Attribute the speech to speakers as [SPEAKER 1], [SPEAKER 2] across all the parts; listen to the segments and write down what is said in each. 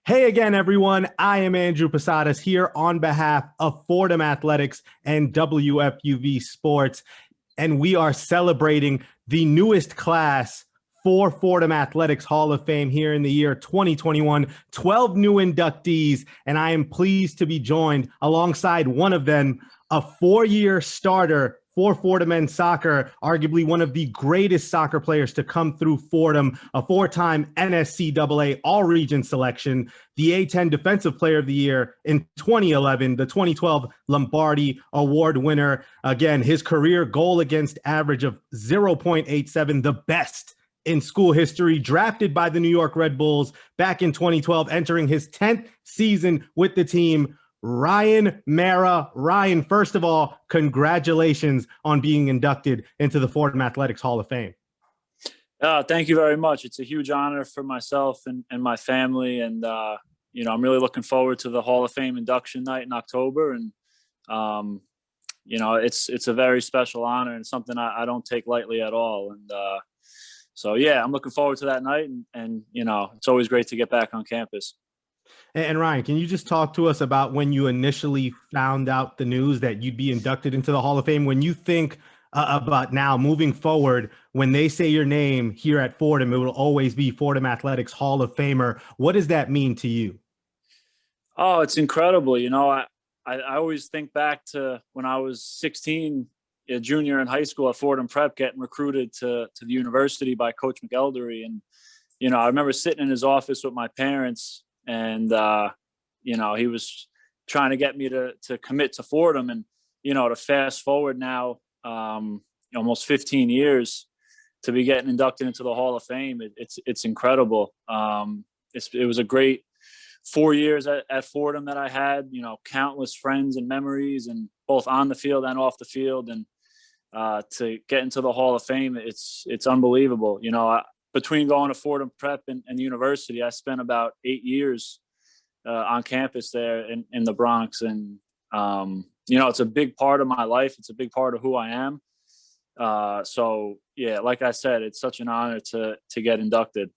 [SPEAKER 1] Hey again, everyone. I am Andrew Posadas here on behalf of Fordham Athletics and WFUV Sports, and we are celebrating the newest class for Fordham Athletics Hall of Fame here in the year 2021. 12 new inductees, and I am pleased to be joined alongside one of them, a four-year starter for Fordham men's soccer, arguably one of the greatest soccer players to come through Fordham, a four-time NSCAA All-Region selection, the A10 Defensive Player of the Year in 2011, the 2012 Lombardi Award winner. Again, his career goal against average of 0.87, the best in school history, drafted by the New York Red Bulls back in 2012, entering his 10th season with the team. Ryan Meara. Ryan, first of all, congratulations on being inducted into the Fordham Athletics Hall of Fame.
[SPEAKER 2] Thank you very much. It's a huge honor for myself and my family. And, I'm really looking forward to the Hall of Fame induction night in October. And, it's a very special honor and something I don't take lightly at all. And I'm looking forward to that night. And it's always great to get back on campus.
[SPEAKER 1] And Ryan, can you just talk to us about when you initially found out the news that you'd be inducted into the Hall of Fame? When you think about now moving forward, when they say your name here at Fordham, it will always be Fordham Athletics Hall of Famer. What does that mean to you?
[SPEAKER 2] Oh, it's incredible. I always think back to when I was 16, a junior in high school at Fordham Prep, getting recruited to the university by Coach McElderry. And, I remember sitting in his office with my parents, and, he was trying to get me to commit to Fordham. And, to fast forward now, almost 15 years to be getting inducted into the Hall of Fame. It's incredible. It was a great 4 years at Fordham that I had, countless friends and memories, and both on the field and off the field. And to get into the Hall of Fame, it's unbelievable. Between going to Fordham Prep and university, I spent about 8 years on campus there in the Bronx. And, it's a big part of my life. It's a big part of who I am. Like I said, it's such an honor to get inducted.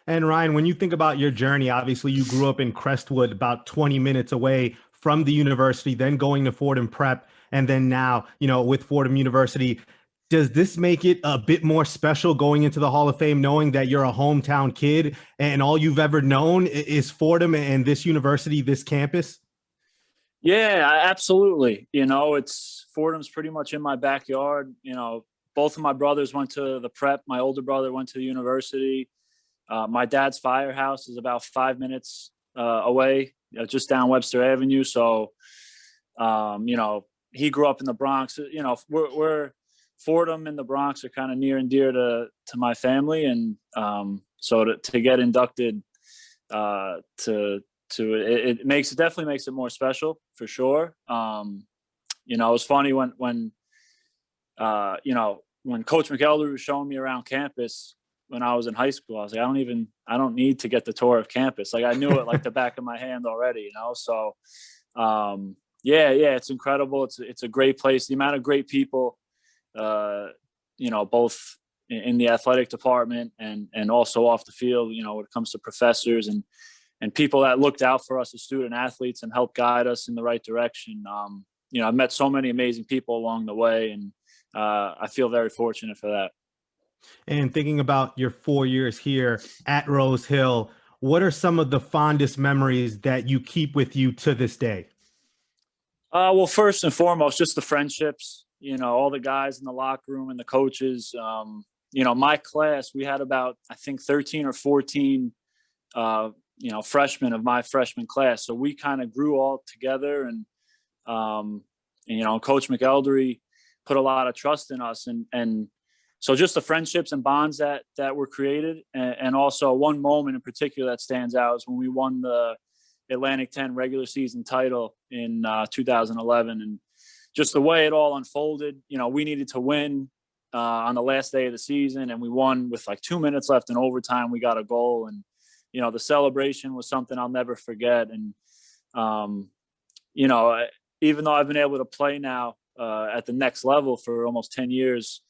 [SPEAKER 1] And Ryan, when you think about your journey, obviously you grew up in Crestwood, about 20 minutes away from the university, then going to Fordham Prep, and then now, with Fordham University. Does this make it a bit more special going into the Hall of Fame, knowing that you're a hometown kid and all you've ever known is Fordham and this university, this campus?
[SPEAKER 2] Yeah, absolutely. Fordham's pretty much in my backyard. Both of my brothers went to the Prep. My older brother went to the university. My dad's firehouse is about 5 minutes away, just down Webster Avenue. So, he grew up in the Bronx. We're Fordham and the Bronx are kind of near and dear to my family. And so to get inducted it definitely makes it more special for sure. It was funny when Coach McElderry was showing me around campus when I was in high school. I was like, I don't need to get the tour of campus. Like I knew it like the back of my hand already, So it's incredible. It's a great place. The amount of great people, both in the athletic department and also off the field, when it comes to professors and people that looked out for us as student athletes and helped guide us in the right direction. I've met so many amazing people along the way, and I feel very fortunate for that.
[SPEAKER 1] And thinking about your 4 years here at Rose Hill, what are some of the fondest memories that you keep with you to this day?
[SPEAKER 2] Well, first and foremost, just the friendships, all the guys in the locker room and the coaches. My class, we had about, I think, 13 or 14, freshmen of my freshman class. So we kind of grew all together, and Coach McElderry put a lot of trust in us. And so just the friendships and bonds that were created. And also one moment in particular that stands out is when we won the Atlantic 10 regular season title in 2011. And just the way it all unfolded, we needed to win on the last day of the season, and we won with like 2 minutes left in overtime. We got a goal, and the celebration was something I'll never forget. And even though I've been able to play now at the next level for almost 10 years,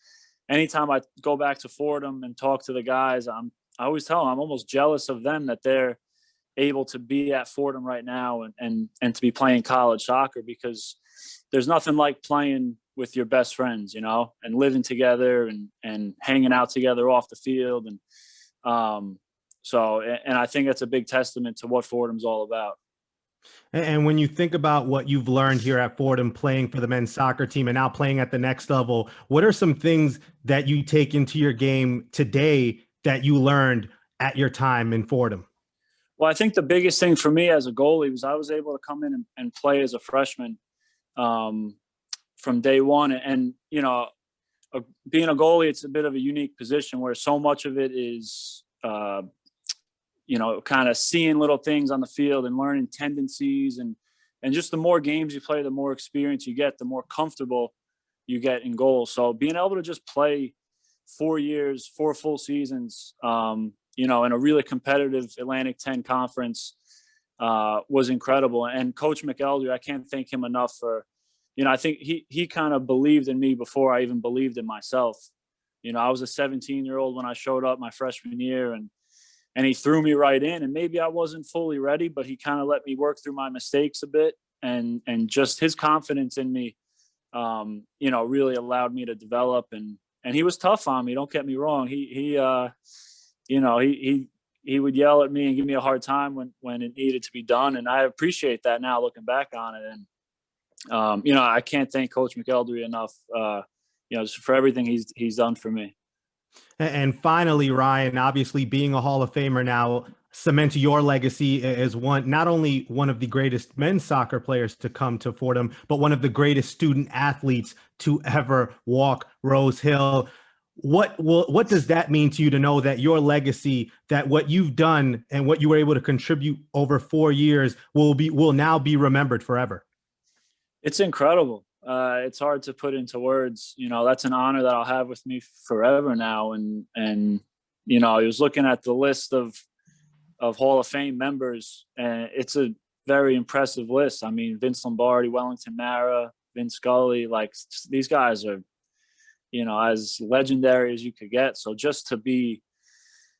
[SPEAKER 2] anytime I go back to Fordham and talk to the guys, I always tell them I'm almost jealous of them that they're able to be at Fordham right now and to be playing college soccer, because there's nothing like playing with your best friends, you know, and living together and hanging out together off the field. And and I think that's a big testament to what Fordham's all about.
[SPEAKER 1] And when you think about what you've learned here at Fordham, playing for the men's soccer team and now playing at the next level, what are some things that you take into your game today that you learned at your time in Fordham?
[SPEAKER 2] Well, I think the biggest thing for me as a goalie was I was able to come in and play as a freshman from day one. And, you know, being a goalie, it's a bit of a unique position where so much of it is, you know, kind of seeing little things on the field and learning tendencies. And just the more games you play, the more experience you get, the more comfortable you get in goal. So being able to just play 4 years, 4 full seasons, you know, in a really competitive Atlantic 10 conference was incredible. And Coach McElder, I can't thank him enough for, you know, I think he kind of believed in me before I even believed in myself. You know, I was a 17-year-old when I showed up my freshman year, and he threw me right in. And maybe I wasn't fully ready, but he kind of let me work through my mistakes a bit. And just his confidence in me, you know, really allowed me to develop. And he was tough on me. Don't get me wrong. He you know, he would yell at me and give me a hard time when it needed to be done. And I appreciate that now looking back on it. And, you know, I can't thank Coach McElder enough, you know, just for everything he's done for me.
[SPEAKER 1] And finally, Ryan, obviously being a Hall of Famer now cements your legacy as not only one of the greatest men's soccer players to come to Fordham, but one of the greatest student athletes to ever walk Rose Hill. What does that mean to you to know that your legacy, that what you've done and what you were able to contribute over 4 years will now be remembered forever?
[SPEAKER 2] It's incredible. It's hard to put into words. You know, that's an honor that I'll have with me forever now. And you know, I was looking at the list of Hall of Fame members, and it's a very impressive list. I mean, Vince Lombardi, Wellington Mara, Vince Scully, like these guys are, you know, as legendary as you could get. So just to be,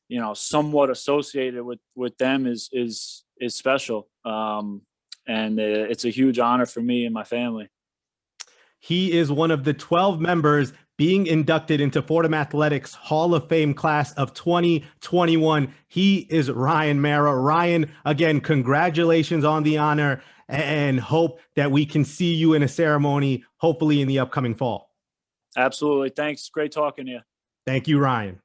[SPEAKER 2] you know, somewhat associated with them is special. And it's a huge honor for me and my family.
[SPEAKER 1] He is one of the 12 members being inducted into Fordham Athletics Hall of Fame class of 2021. He is Ryan Meara. Ryan, again, congratulations on the honor, and hope that we can see you in a ceremony, hopefully in the upcoming fall.
[SPEAKER 2] Absolutely. Thanks. Great talking to you.
[SPEAKER 1] Thank you, Ryan.